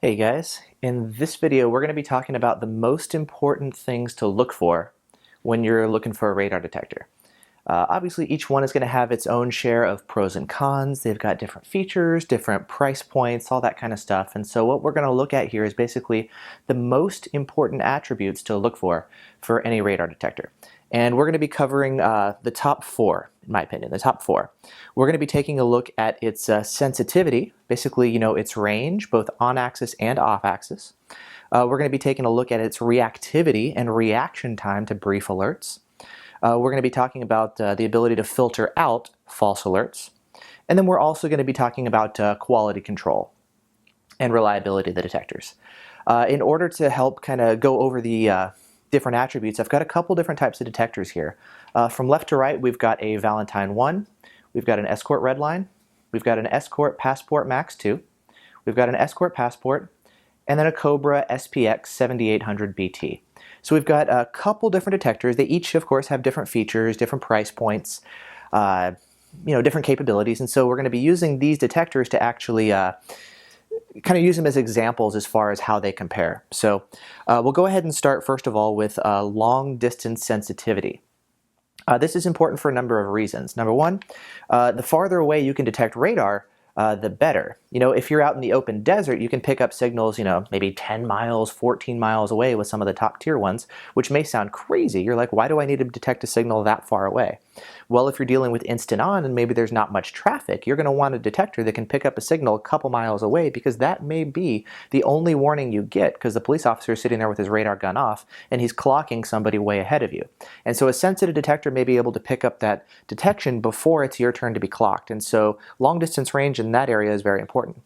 Hey guys, in this video we're going to be talking about the most important things to look for when you're looking for a radar detector. Obviously each one is going to have its own share of pros and cons. They've got different features, different price points, all that kind of stuff. And so what we're going to look at here is basically the most important attributes to look for any radar detector. And we're going to be covering the top four, in my opinion, the top four. We're going to be taking a look at its sensitivity, basically, its range, both on-axis and off-axis. We're going to be taking a look at its reactivity and reaction time to brief alerts. We're going to be talking about the ability to filter out false alerts. And then we're also going to be talking about quality control and reliability of the detectors. In order to help kind of go over the different attributes, I've got a couple different types of detectors here. From left to right, we've got a Valentine 1, we've got an Escort Redline, we've got an Escort Passport Max 2, we've got an Escort Passport, and then a Cobra SPX 7800 BT. So we've got a couple different detectors. They each, of course, have different features, different price points, different capabilities, and so we're going to be using these detectors to actually kind of use them as examples as far as how they compare. So we'll go ahead and start first of all with long distance sensitivity. This is important for a number of reasons. Number one, the farther away you can detect radar, the better. If you're out in the open desert, you can pick up signals, maybe 10 miles, 14 miles away with some of the top tier ones, which may sound crazy. You're like, why do I need to detect a signal that far away? Well, if you're dealing with instant on and maybe there's not much traffic, you're going to want a detector that can pick up a signal a couple miles away, because that may be the only warning you get, because the police officer is sitting there with his radar gun off and he's clocking somebody way ahead of you. And so a sensitive detector may be able to pick up that detection before it's your turn to be clocked. And so long distance range in that area is very important.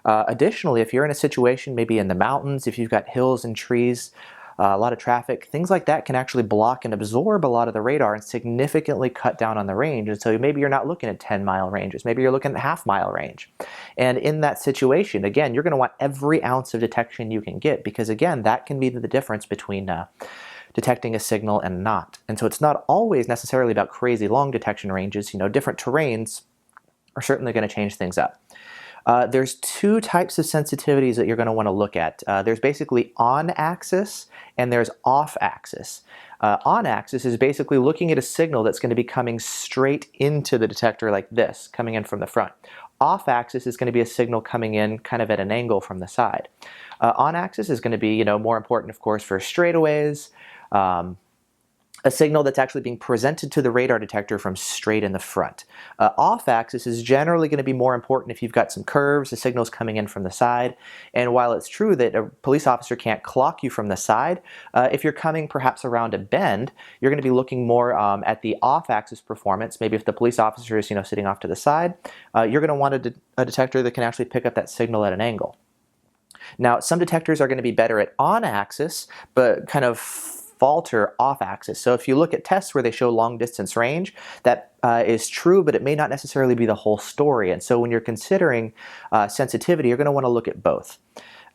Additionally, if you're in a situation maybe in the mountains, if you've got hills and trees, a lot of traffic, things like that can actually block and absorb a lot of the radar and significantly cut down on the range. And so maybe you're not looking at 10-mile ranges, maybe you're looking at half-mile range. And in that situation, again, you're going to want every ounce of detection you can get, because again, that can be the difference between detecting a signal and not. And so it's not always necessarily about crazy long detection ranges. Different terrains are certainly going to change things up. There's two types of sensitivities that you're going to want to look at. There's basically on-axis and there's off-axis. On-axis is basically looking at a signal that's going to be coming straight into the detector like this, coming in from the front. Off-axis is going to be a signal coming in kind of at an angle from the side. On-axis is going to be, more important, of course, for straightaways, a signal that's actually being presented to the radar detector from straight in the front. Off-axis is generally going to be more important if you've got some curves, the signal's coming in from the side. And while it's true that a police officer can't clock you from the side, if you're coming perhaps around a bend, you're going to be looking more at the off-axis performance. Maybe if the police officer is sitting off to the side, you're going to want a detector that can actually pick up that signal at an angle. Now, some detectors are going to be better at on-axis, but kind of falter off-axis. So if you look at tests where they show long distance range, that is true, but it may not necessarily be the whole story. And so when you're considering sensitivity, you're going to want to look at both.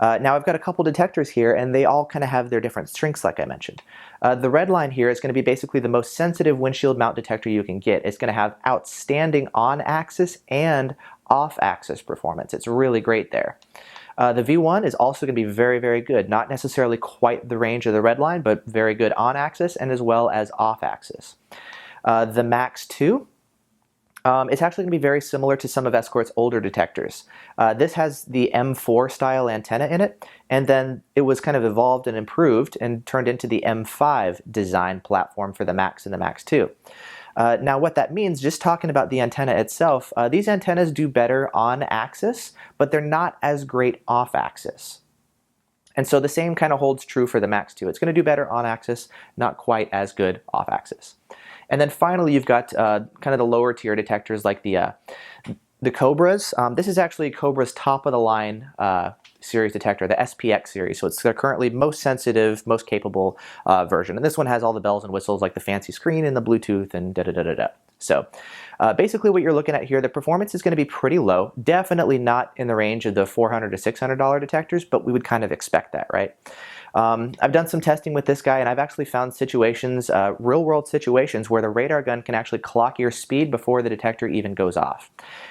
Now I've got a couple detectors here, and they all kind of have their different strengths, like I mentioned. The Redline here is going to be basically the most sensitive windshield mount detector you can get. It's going to have outstanding on-axis and off-axis performance. It's really great there. The V1 is also going to be very, very good. Not necessarily quite the range of the Redline, but very good on-axis and as well as off-axis. The Max 2, it's actually going to be very similar to some of Escort's older detectors. This has the M4 style antenna in it, and then it was kind of evolved and improved and turned into the M5 design platform for the Max and the Max 2. Now what that means, just talking about the antenna itself, these antennas do better on axis, but they're not as great off axis. And so the same kind of holds true for the Max 2. It's going to do better on axis, not quite as good off axis. And then finally, you've got kind of the lower tier detectors like the Cobras. This is actually Cobra's top of the line series detector, the SPX series. So it's their currently most sensitive, most capable version. And this one has all the bells and whistles like the fancy screen and the Bluetooth and da-da-da-da-da. So basically what you're looking at here, the performance is going to be pretty low. Definitely not in the range of the $400 to $600 detectors, but we would kind of expect that, right? I've done some testing with this guy, and I've actually found situations, real-world situations, where the radar gun can actually clock your speed before the detector even goes off.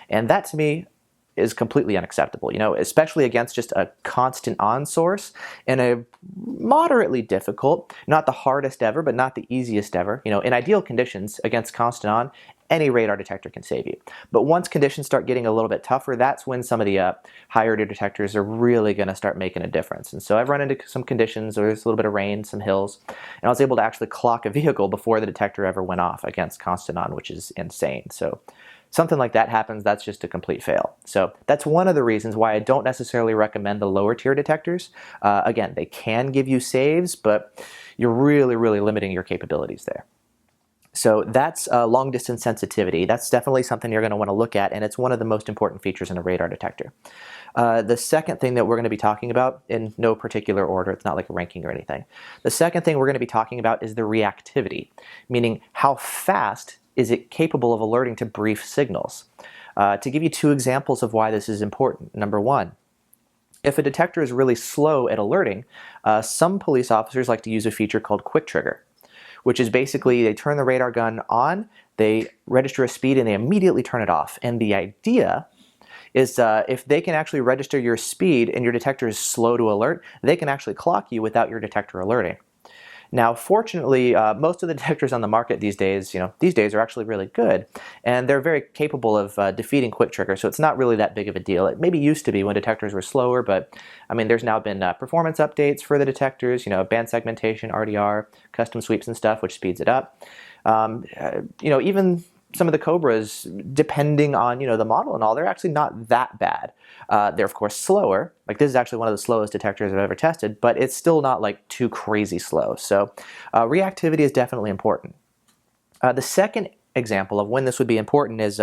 And that, to me, is completely unacceptable, especially against just a constant on source and a moderately difficult, not the hardest ever, but not the easiest ever. In ideal conditions against constant on, any radar detector can save you. But once conditions start getting a little bit tougher, that's when some of the higher order detectors are really going to start making a difference. And so I've run into some conditions where there's a little bit of rain, some hills, and I was able to actually clock a vehicle before the detector ever went off against constant on, which is insane. So something like that happens, that's just a complete fail. So that's one of the reasons why I don't necessarily recommend the lower tier detectors. Again, they can give you saves, but you're really, really limiting your capabilities there. So that's long distance sensitivity. That's definitely something you're going to want to look at, and it's one of the most important features in a radar detector. The second thing that we're going to be talking about, in no particular order, it's not like a ranking or anything. The second thing we're going to be talking about is the reactivity, meaning how fast is it capable of alerting to brief signals. To give you two examples of why this is important. Number one, if a detector is really slow at alerting, some police officers like to use a feature called quick trigger, which is basically they turn the radar gun on, they register a speed, and they immediately turn it off. And the idea is if they can actually register your speed and your detector is slow to alert, they can actually clock you without your detector alerting. Now, fortunately, most of the detectors on the market these days are actually really good, and they're very capable of defeating quick trigger, so it's not really that big of a deal. It maybe used to be when detectors were slower, but I mean, there's now been performance updates for the detectors, band segmentation, RDR, custom sweeps and stuff, which speeds it up. Even some of the Cobras, depending on the model and all, they're actually not that bad. They're of course slower. Like this is actually one of the slowest detectors I've ever tested, but it's still not like too crazy slow. So reactivity is definitely important. The second example of when this would be important is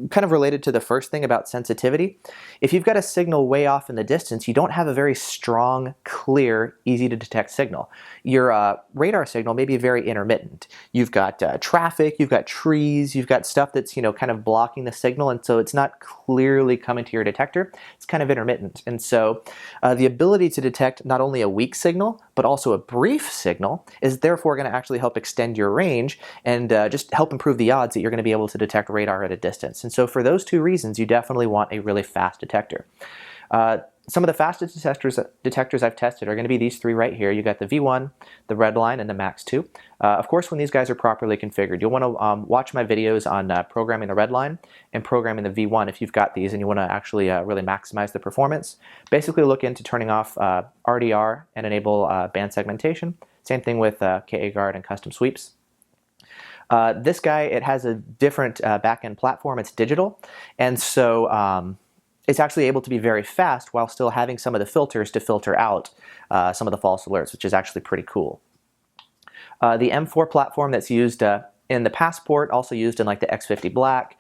kind of related to the first thing about sensitivity. If you've got a signal way off in the distance, you don't have a very strong, clear, easy to detect signal. Your radar signal may be very intermittent. You've got traffic, you've got trees, you've got stuff that's kind of blocking the signal, and so it's not clearly coming to your detector. It's kind of intermittent, and so the ability to detect not only a weak signal but also a brief signal is therefore going to actually help extend your range and just help improve the odds that you're going to be able to detect radar at a distance. And so for those two reasons, you definitely want a really fast detector. Some of the fastest detectors I've tested are going to be these three right here. You got the V1, the Redline, and the Max 2. Of course, when these guys are properly configured, you'll want to watch my videos on programming the Redline and programming the V1 if you've got these and you want to actually really maximize the performance. Basically look into turning off RDR and enable band segmentation. Same thing with KA guard and custom sweeps. This guy, it has a different back-end platform. It's digital, and so it's actually able to be very fast while still having some of the filters to filter out some of the false alerts, which is actually pretty cool. The M4 platform that's used in the Passport, also used in like the X50 Black,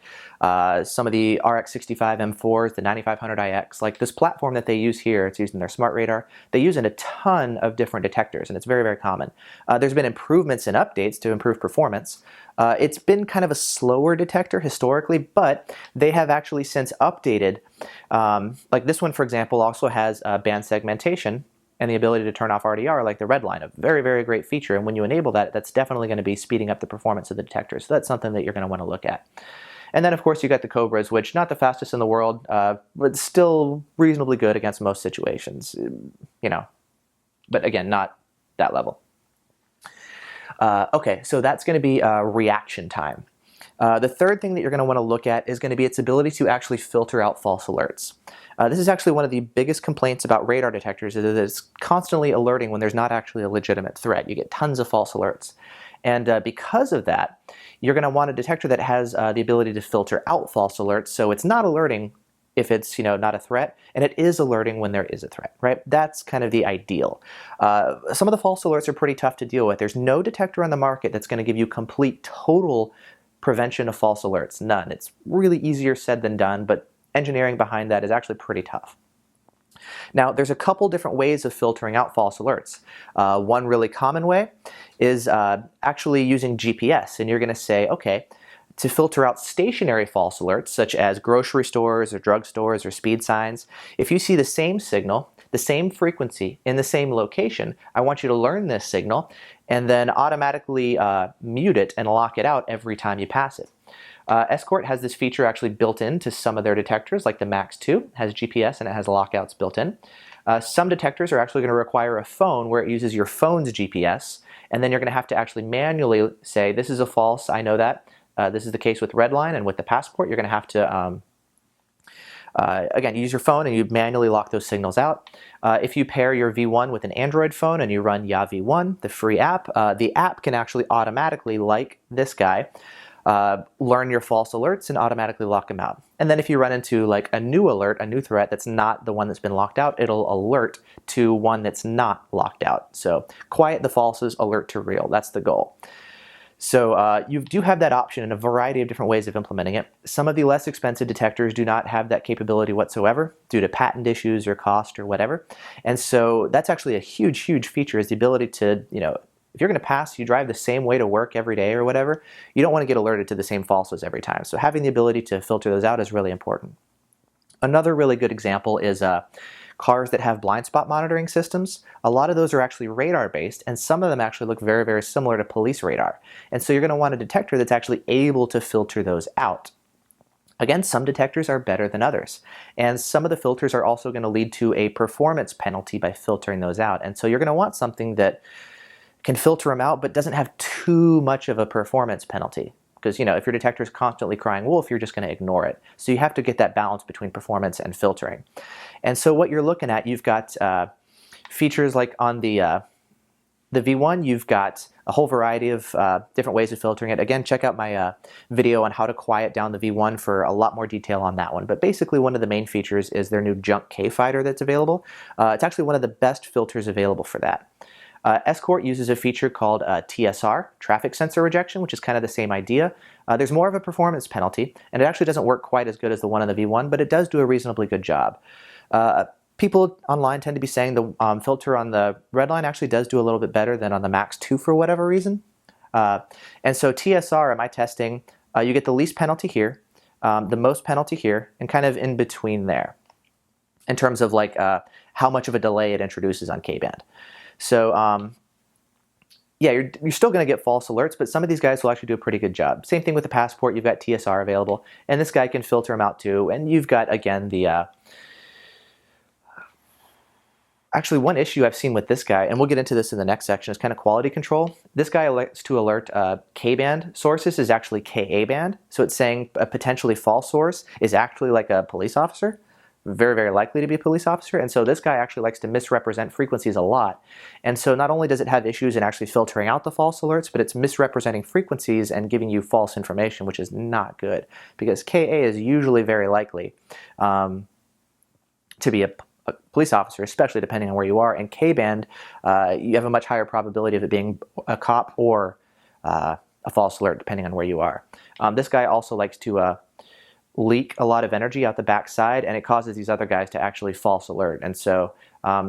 some of the RX65 M4s, the 9500IX, like this platform that they use here, it's used in their smart radar. They use in a ton of different detectors, and it's very, very common. There's been improvements and updates to improve performance. It's been kind of a slower detector historically, but they have actually since updated. Like this one, for example, also has band segmentation and the ability to turn off RDR like the Redline, a very, very great feature. And when you enable that, that's definitely going to be speeding up the performance of the detector. So that's something that you're going to want to look at. And then, of course, you got the Cobras, which not the fastest in the world, but still reasonably good against most situations, But again, not that level. Okay, so that's going to be reaction time. The third thing that you're going to want to look at is going to be its ability to actually filter out false alerts. This is actually one of the biggest complaints about radar detectors, is that it's constantly alerting when there's not actually a legitimate threat. You get tons of false alerts. And because of that, you're going to want a detector that has the ability to filter out false alerts, so it's not alerting if it's not a threat, and it is alerting when there is a threat, right? That's kind of the ideal. Some of the false alerts are pretty tough to deal with. There's no detector on the market that's going to give you complete, total prevention of false alerts. None. It's really easier said than done, but engineering behind that is actually pretty tough. Now, there's a couple different ways of filtering out false alerts. One really common way is actually using GPS, and you're going to say, okay, to filter out stationary false alerts, such as grocery stores or drugstores or speed signs, if you see the same signal, the same frequency in the same location, I want you to learn this signal and then automatically mute it and lock it out every time you pass it. Escort has this feature actually built into some of their detectors, like the Max 2 has GPS and it has lockouts built in. Some detectors are actually going to require a phone where it uses your phone's GPS, and then you're going to have to actually manually say, this is a false, I know that. This is the case with Redline, and with the Passport, you're going to have to, again, use your phone and you manually lock those signals out. If you pair your V1 with an Android phone and you run Ya V1, the free app, the app can actually automatically, like this guy, learn your false alerts and automatically lock them out. And then if you run into like a new alert, a new threat that's not the one that's been locked out, it'll alert to one that's not locked out. So quiet the falses, alert to real. That's the goal. So you do have that option in a variety of different ways of implementing it. Some of the less expensive detectors do not have that capability whatsoever due to patent issues or cost or whatever. And so that's actually a huge, huge feature, is the ability to, if you're going to pass, you drive the same way to work every day or whatever, you don't want to get alerted to the same falses every time. So having the ability to filter those out is really important. Another really good example is cars that have blind spot monitoring systems. A lot of those are actually radar based, and some of them actually look very, very similar to police radar. And so you're going to want a detector that's actually able to filter those out. Again, some detectors are better than others, and some of the filters are also going to lead to a performance penalty by filtering those out. And so you're going to want something that can filter them out but doesn't have too much of a performance penalty. Because, if your detector is constantly crying wolf, you're just going to ignore it. So you have to get that balance between performance and filtering. And so what you're looking at, you've got features like on the V1, you've got a whole variety of different ways of filtering it. Again, check out my video on how to quiet down the V1 for a lot more detail on that one. But basically, one of the main features is their new Junk K fighter that's available. It's actually one of the best filters available for that. Escort uses a feature called TSR, traffic sensor rejection, which is kind of the same idea. There's more of a performance penalty, and it actually doesn't work quite as good as the one on the V1, but it does do a reasonably good job. People online tend to be saying the filter on the Redline actually does do a little bit better than on the Max 2 for whatever reason. And so TSR, in my testing, you get the least penalty here, the most penalty here, and kind of in between there in terms of like how much of a delay it introduces on K-band. So yeah, you're still going to get false alerts, but some of these guys will actually do a pretty good job. Same thing with the Passport, you've got TSR available, and this guy can filter them out too. And you've got, again, the actually one issue I've seen with this guy, and we'll get into this in the next section, is kind of quality control. This guy likes to alert K-band sources is actually Ka-band, so it's saying a potentially false source is actually like a police officer. Very, very likely to be a police officer, and so this guy actually likes to misrepresent frequencies a lot. And so not only does it have issues in actually filtering out the false alerts, but it's misrepresenting frequencies and giving you false information, which is not good, because Ka is usually very likely to be a police officer, especially depending on where you are, and K-band, you have a much higher probability of it being a cop or a false alert, depending on where you are. This guy also likes to leak a lot of energy out the backside, and it causes these other guys to actually false alert. And so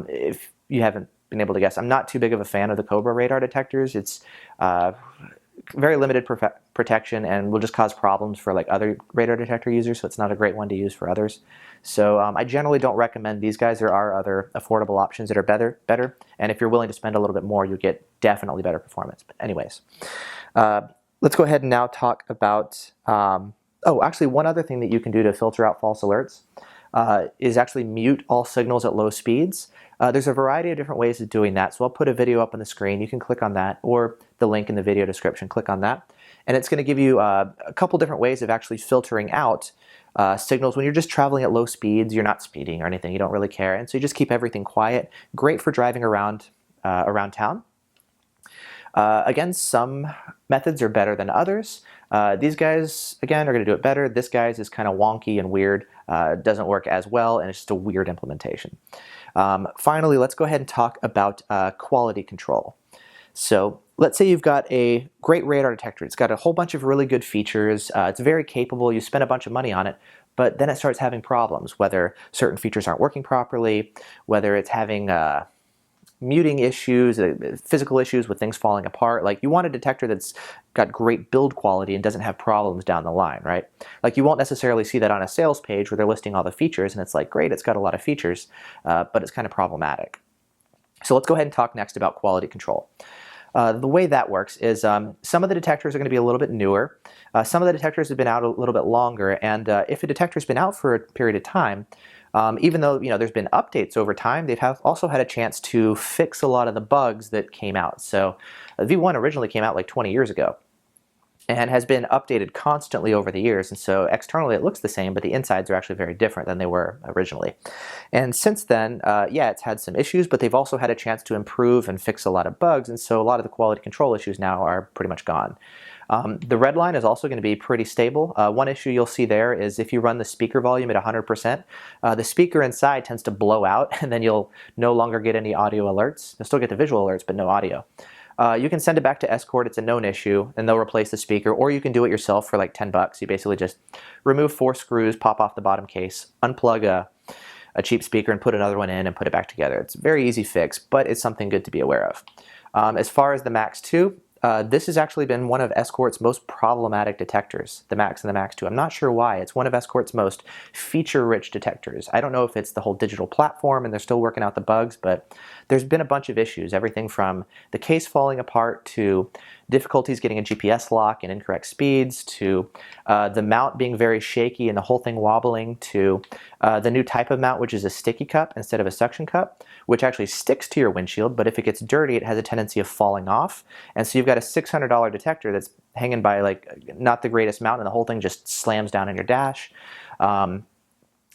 if you haven't been able to guess, I'm not too big of a fan of the Cobra radar detectors. It's very limited protection and will just cause problems for like other radar detector users, so it's not a great one to use for others. So I generally don't recommend these guys. There are other affordable options that are better, and if you're willing to spend a little bit more, you get definitely better performance. But anyways, let's go ahead and now talk about oh, actually, one other thing that you can do to filter out false alerts is actually mute all signals at low speeds. There's a variety of different ways of doing that, so I'll put a video up on the screen. You can click on that, or the link in the video description, click on that. And it's going to give you a couple different ways of actually filtering out signals when you're just traveling at low speeds. You're not speeding or anything, you don't really care, and so you just keep everything quiet. Great for driving around town. Again, some methods are better than others. These guys, again, are going to do it better. This guy's is kind of wonky and weird, doesn't work as well, and it's just a weird implementation. Finally, let's go ahead and talk about quality control. So let's say you've got a great radar detector. It's got a whole bunch of really good features. It's very capable. You spend a bunch of money on it, but then it starts having problems, whether certain features aren't working properly, whether it's having muting issues, physical issues with things falling apart. Like, you want a detector that's got great build quality and doesn't have problems down the line, right? Like, you won't necessarily see that on a sales page where they're listing all the features and it's like, great, it's got a lot of features, but it's kind of problematic. So let's go ahead and talk next about quality control. The way that works is some of the detectors are going to be a little bit newer. Some of the detectors have been out a little bit longer, and if a detector's been out for a period of time, even though there's been updates over time, they've also had a chance to fix a lot of the bugs that came out. So V1 originally came out like 20 years ago and has been updated constantly over the years. And so externally it looks the same, but the insides are actually very different than they were originally. And since then, yeah, it's had some issues, but they've also had a chance to improve and fix a lot of bugs. And so a lot of the quality control issues now are pretty much gone. The Redline is also going to be pretty stable. One issue you'll see there is if you run the speaker volume at 100%, the speaker inside tends to blow out, and then you'll no longer get any audio alerts. You'll still get the visual alerts, but no audio. You can send it back to Escort, it's a known issue, and they'll replace the speaker, or you can do it yourself for like 10 bucks. You basically just remove 4 screws, pop off the bottom case, unplug a cheap speaker and put another one in and put it back together. It's a very easy fix, but it's something good to be aware of. As far as the Max 2, this has actually been one of Escort's most problematic detectors, the Max and the Max 2. I'm not sure why. It's one of Escort's most feature-rich detectors. I don't know if it's the whole digital platform and they're still working out the bugs, but there's been a bunch of issues, everything from the case falling apart to difficulties getting a GPS lock and incorrect speeds to the mount being very shaky and the whole thing wobbling to the new type of mount, which is a sticky cup instead of a suction cup, which actually sticks to your windshield, but if it gets dirty, it has a tendency of falling off. And so you've got a $600 detector that's hanging by like not the greatest mount, and the whole thing just slams down in your dash.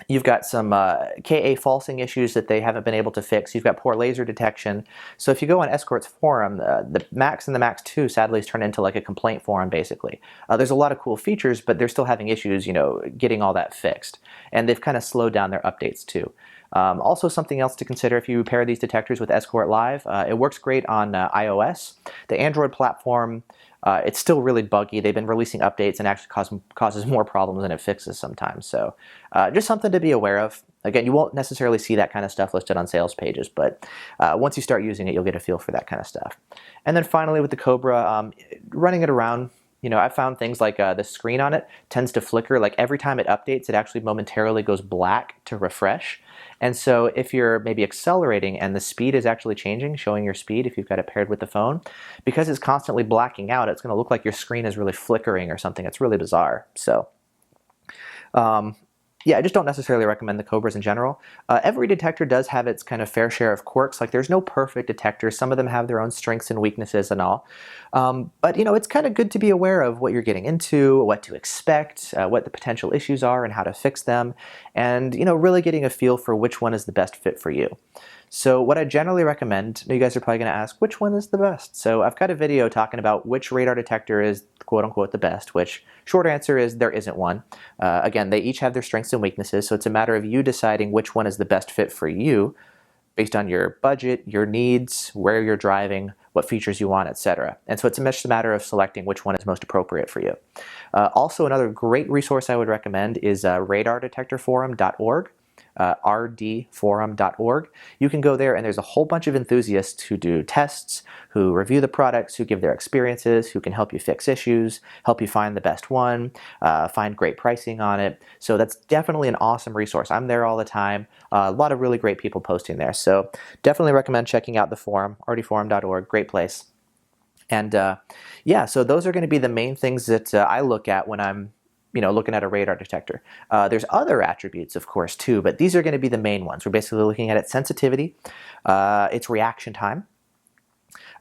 You've got some KA falsing issues that they haven't been able to fix. You've got poor laser detection. So if you go on Escort's forum, the Max and the Max 2 sadly has turned into like a complaint forum basically. There's a lot of cool features, but they're still having issues, getting all that fixed. And they've kind of slowed down their updates too. Also something else to consider if you pair these detectors with Escort Live, it works great on iOS. The Android platform, it's still really buggy. They've been releasing updates and actually causes more problems than it fixes sometimes. So just something to be aware of. Again, you won't necessarily see that kind of stuff listed on sales pages, but once you start using it, you'll get a feel for that kind of stuff. And then finally with the Cobra, running it around, I found things like the screen on it tends to flicker. Like every time it updates, it actually momentarily goes black to refresh. And so if you're maybe accelerating and the speed is actually changing, showing your speed if you've got it paired with the phone, because it's constantly blacking out, it's going to look like your screen is really flickering or something. It's really bizarre. So yeah, I just don't necessarily recommend the Cobras in general. Every detector does have its kind of fair share of quirks. Like there's no perfect detector. Some of them have their own strengths and weaknesses and all. But it's kind of good to be aware of what you're getting into, what to expect, what the potential issues are and how to fix them, and really getting a feel for which one is the best fit for you. So what I generally recommend, you guys are probably going to ask, which one is the best? So I've got a video talking about which radar detector is quote-unquote the best, which short answer is there isn't one. Again, they each have their strengths and weaknesses, so it's a matter of you deciding which one is the best fit for you based on your budget, your needs, where you're driving, what features you want, etc. And so it's just a matter of selecting which one is most appropriate for you. Also, another great resource I would recommend is radardetectorforum.org. rdforum.org. You can go there and there's a whole bunch of enthusiasts who do tests, who review the products, who give their experiences, who can help you fix issues, help you find the best one, find great pricing on it. So that's definitely an awesome resource. I'm there all the time. A lot of really great people posting there. So definitely recommend checking out the forum, rdforum.org, great place. And yeah, so those are going to be the main things that I look at when I'm looking at a radar detector. There's other attributes, of course, too, but these are going to be the main ones. We're basically looking at its sensitivity, its reaction time,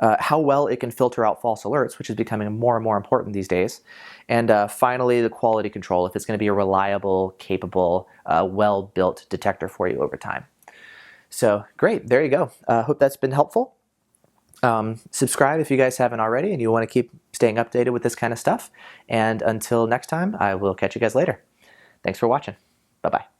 how well it can filter out false alerts, which is becoming more and more important these days, and finally, the quality control, if it's going to be a reliable, capable, well-built detector for you over time. So great, there you go. Hope that's been helpful. Subscribe if you guys haven't already and you want to keep staying updated with this kind of stuff. And until next time, I will catch you guys later. Thanks for watching. Bye-bye.